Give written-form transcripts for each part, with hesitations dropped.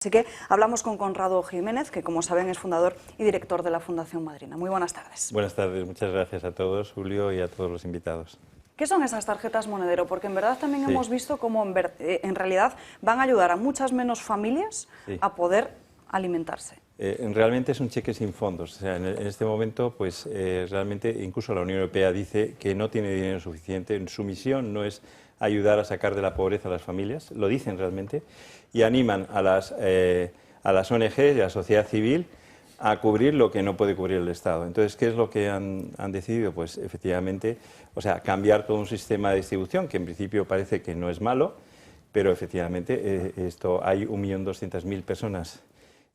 Así que hablamos con Conrado Jiménez, que como saben es fundador y director de la Fundación Madrina. Muy buenas tardes. Buenas tardes, muchas gracias a todos, Julio, y a todos los invitados. ¿Qué son esas tarjetas monedero? Porque en verdad también hemos visto cómo en realidad van a ayudar a muchas menos familias a poder alimentarse. Realmente es un cheque sin fondos. O sea, en este momento, pues realmente incluso la Unión Europea dice que no tiene dinero suficiente. Su misión no es ayudar a sacar de la pobreza a las familias, lo dicen realmente, y animan a las ONG y a la sociedad civil a cubrir lo que no puede cubrir el Estado. Entonces, ¿qué es lo que han decidido? Pues efectivamente, o sea, cambiar todo un sistema de distribución, que en principio parece que no es malo, pero efectivamente hay 1.200.000 personas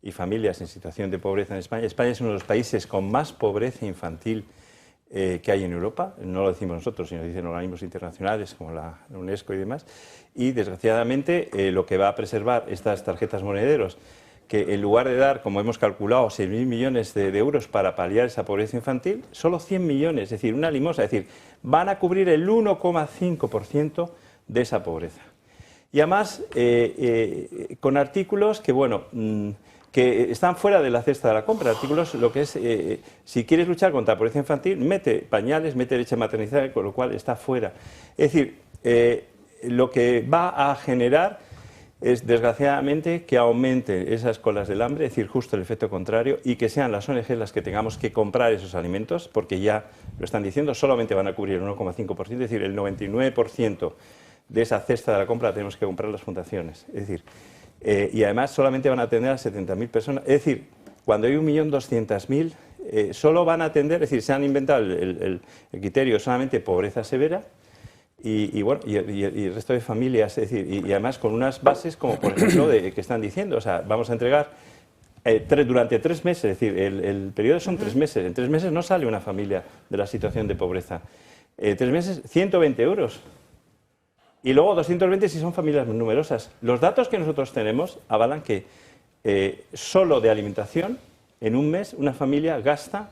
y familias en situación de pobreza en España. España es uno de los países con más pobreza infantil que hay en Europa, no lo decimos nosotros, sino lo dicen organismos internacionales como la UNESCO y demás, y desgraciadamente lo que va a preservar estas tarjetas monederos, que en lugar de dar, como hemos calculado, 6.000 millones de euros para paliar esa pobreza infantil, solo 100 millones, es decir, una limosna, es decir, van a cubrir el 1,5% de esa pobreza. Y además, con artículos que, bueno, que están fuera de la cesta de la compra, artículos, lo que es, si quieres luchar contra la pobreza infantil, mete pañales, mete leche maternizada, con lo cual está fuera. Es decir, lo que va a generar es, desgraciadamente, que aumenten esas colas del hambre, es decir, justo el efecto contrario, y que sean las ONG las que tengamos que comprar esos alimentos, porque ya lo están diciendo, solamente van a cubrir el 1,5%, es decir, el 99% de esa cesta de la compra la tenemos que comprar las fundaciones. Es decir, y además solamente van a atender a 70.000 personas. Es decir, cuando hay 1.200.000, solo van a atender, es decir, se han inventado el criterio solamente pobreza severa y el resto de familias, es decir, y además con unas bases como, por ejemplo, que están diciendo, o sea, vamos a entregar durante 3 meses, es decir, el periodo son 3 meses, en 3 meses no sale una familia de la situación de pobreza. 3 meses, 120 euros. Y luego 220 si son familias numerosas. Los datos que nosotros tenemos avalan que solo de alimentación, en un mes, una familia gasta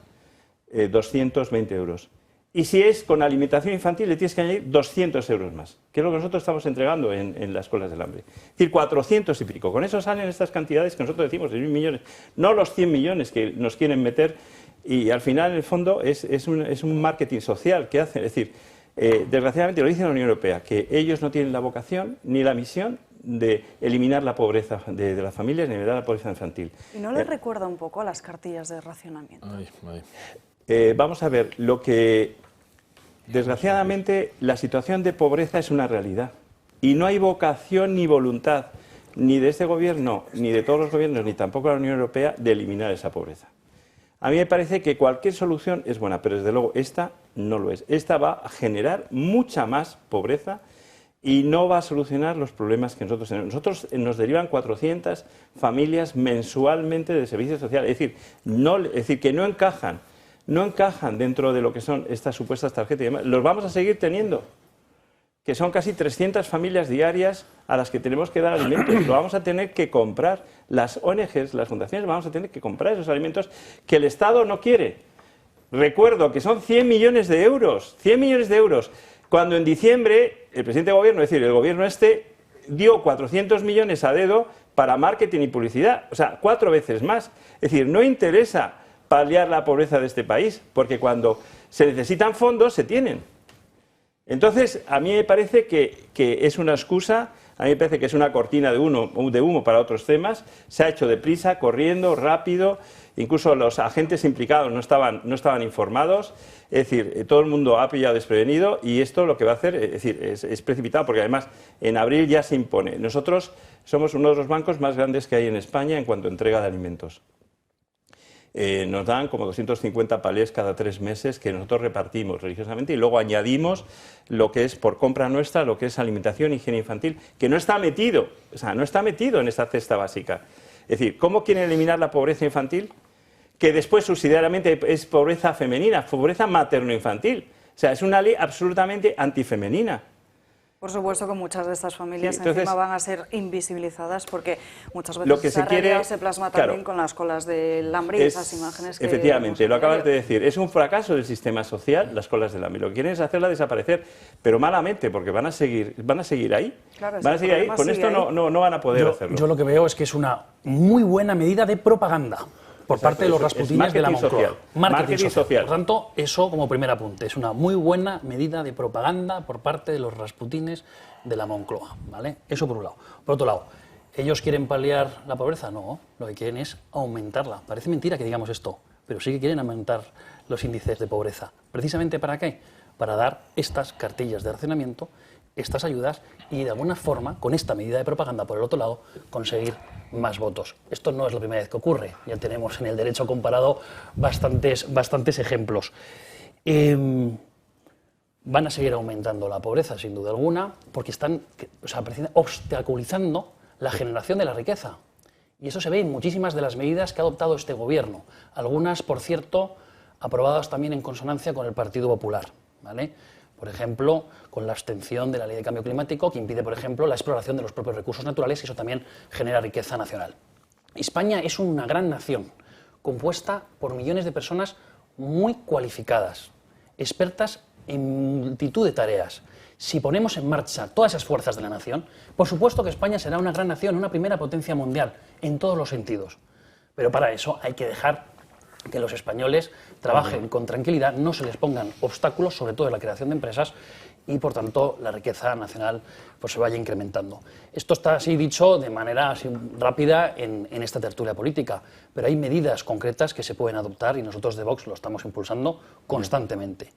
220 euros. Y si es con alimentación infantil, le tienes que añadir 200 euros más, que es lo que nosotros estamos entregando en las colas del hambre. Es decir, 400 y pico. Con eso salen estas cantidades que nosotros decimos, 6.000 millones, no los 100 millones que nos quieren meter, y al final, en el fondo, es un marketing social que hacen. Es decir, desgraciadamente lo dice la Unión Europea, que ellos no tienen la vocación ni la misión de eliminar la pobreza de las familias ni eliminar la pobreza infantil. ¿Y no les recuerda un poco a las cartillas de racionamiento? Vamos a ver, lo que desgraciadamente la situación de pobreza es una realidad y no hay vocación ni voluntad ni de este gobierno, ni de todos los gobiernos, ni tampoco de la Unión Europea de eliminar esa pobreza. A mí me parece que cualquier solución es buena, pero desde luego esta no lo es. Esta va a generar mucha más pobreza y no va a solucionar los problemas que nosotros tenemos. Nosotros nos derivan 400 familias mensualmente de servicios sociales, es decir, que no encajan dentro de lo que son estas supuestas tarjetas y demás. Los vamos a seguir teniendo, que son casi 300 familias diarias a las que tenemos que dar alimentos. Lo vamos a tener que comprar. Las ONGs, las fundaciones, vamos a tener que comprar esos alimentos que el Estado no quiere. Recuerdo que son 100 millones de euros, 100 millones de euros, cuando en diciembre el presidente de gobierno, es decir, el gobierno dio 400 millones a dedo para marketing y publicidad, o sea, 4 veces más. Es decir, no interesa paliar la pobreza de este país, porque cuando se necesitan fondos, se tienen. Entonces, a mí me parece que es una excusa, a mí me parece que es una cortina de humo para otros temas. Se ha hecho deprisa, corriendo, rápido, incluso los agentes implicados no estaban informados, es decir, todo el mundo ha pillado desprevenido y esto lo que va a hacer es precipitado, porque además en abril ya se impone. Nosotros somos uno de los bancos más grandes que hay en España en cuanto a entrega de alimentos. Nos dan como 250 palés cada 3 meses que nosotros repartimos religiosamente y luego añadimos lo que es por compra nuestra, lo que es alimentación y higiene infantil, que no está metido, o sea, no está metido en esta cesta básica. Es decir, ¿cómo quieren eliminar la pobreza infantil? Que después subsidiariamente es pobreza femenina, pobreza materno-infantil. O sea, es una ley absolutamente antifemenina. Por supuesto que muchas de estas familias Sí, entonces, encima van a ser invisibilizadas porque muchas veces lo que esa se quiere, realidad se plasma también claro, con las colas del hambre y esas imágenes que... efectivamente, lo acabas de decir, es un fracaso del sistema social, las colas del hambre. Lo que quieren es hacerla desaparecer, pero malamente, porque van a seguir ahí. Claro, van a seguir ahí. Con esto no van a poder hacerlo. Yo lo que veo es que es una muy buena medida de propaganda por parte de los rasputines de la Moncloa. Marketing social. Por tanto, eso como primer apunte, es una muy buena medida de propaganda por parte de los rasputines de la Moncloa, ¿vale? Eso por un lado. Por otro lado, ¿ellos quieren paliar la pobreza? No, lo que quieren es aumentarla. Parece mentira que digamos esto, pero sí que quieren aumentar los índices de pobreza. ¿Precisamente para qué? Para dar estas cartillas de racionamiento, estas ayudas y de alguna forma, con esta medida de propaganda por el otro lado, conseguir más votos. Esto no es la primera vez que ocurre, ya tenemos en el derecho comparado bastantes ejemplos. Van a seguir aumentando la pobreza, sin duda alguna, porque están obstaculizando la generación de la riqueza. Y eso se ve en muchísimas de las medidas que ha adoptado este gobierno, algunas, por cierto, aprobadas también en consonancia con el Partido Popular, ¿vale? Por ejemplo, con la abstención de la Ley de Cambio Climático, que impide, por ejemplo, la exploración de los propios recursos naturales, y eso también genera riqueza nacional. España es una gran nación, compuesta por millones de personas muy cualificadas, expertas en multitud de tareas. Si ponemos en marcha todas esas fuerzas de la nación, por supuesto que España será una gran nación, una primera potencia mundial, en todos los sentidos. Pero para eso hay que dejar que los españoles trabajen con tranquilidad, no se les pongan obstáculos, sobre todo en la creación de empresas, y por tanto la riqueza nacional pues se vaya incrementando. Esto está así dicho de manera así rápida en esta tertulia política, pero hay medidas concretas que se pueden adoptar y nosotros de Vox lo estamos impulsando constantemente.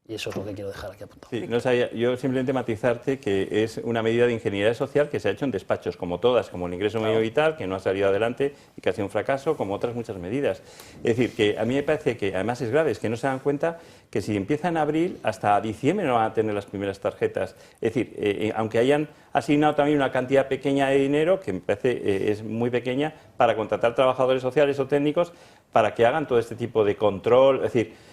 Y eso es lo que quiero dejar aquí apuntado. Sí, no sabía, yo simplemente matizarte que es una medida de ingeniería social que se ha hecho en despachos, como todas, como el ingreso mínimo vital, que no ha salido adelante y que ha sido un fracaso, como otras muchas medidas. Es decir, que a mí me parece que, además es grave, es que no se dan cuenta que si empieza en abril, hasta diciembre no van a tener las primeras tarjetas. Es decir, aunque hayan asignado también una cantidad pequeña de dinero, que me parece es muy pequeña, para contratar trabajadores sociales o técnicos para que hagan todo este tipo de control, es decir...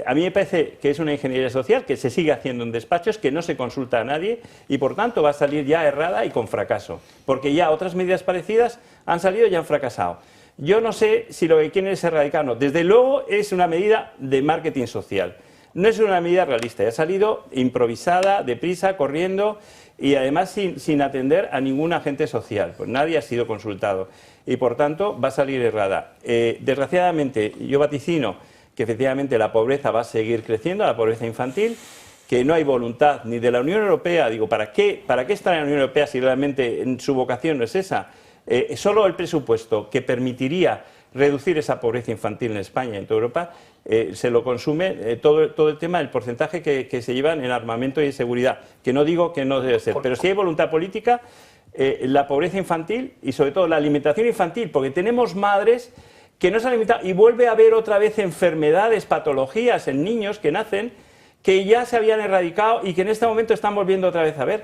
a mí me parece que es una ingeniería social que se sigue haciendo en despachos, que no se consulta a nadie y por tanto va a salir ya errada y con fracaso, porque ya otras medidas parecidas han salido y han fracasado. Yo no sé si lo que quieren es erradicarlo. Desde luego es una medida de marketing social, no es una medida realista, ha salido improvisada, deprisa, corriendo y además sin atender a ningún agente social, pues nadie ha sido consultado y por tanto va a salir errada. Desgraciadamente yo vaticino que efectivamente la pobreza va a seguir creciendo, la pobreza infantil, que no hay voluntad ni de la Unión Europea, digo, ¿para qué está en la Unión Europea si realmente su vocación no es esa? Solo el presupuesto que permitiría reducir esa pobreza infantil en España y en toda Europa, se lo consume todo el tema del porcentaje que se llevan en armamento y en seguridad, que no digo que no debe ser, pero si hay voluntad política, la pobreza infantil y sobre todo la alimentación infantil, porque tenemos madres que no se han alimentado y vuelve a haber otra vez enfermedades, patologías en niños que nacen que ya se habían erradicado y que en este momento están volviendo otra vez a ver.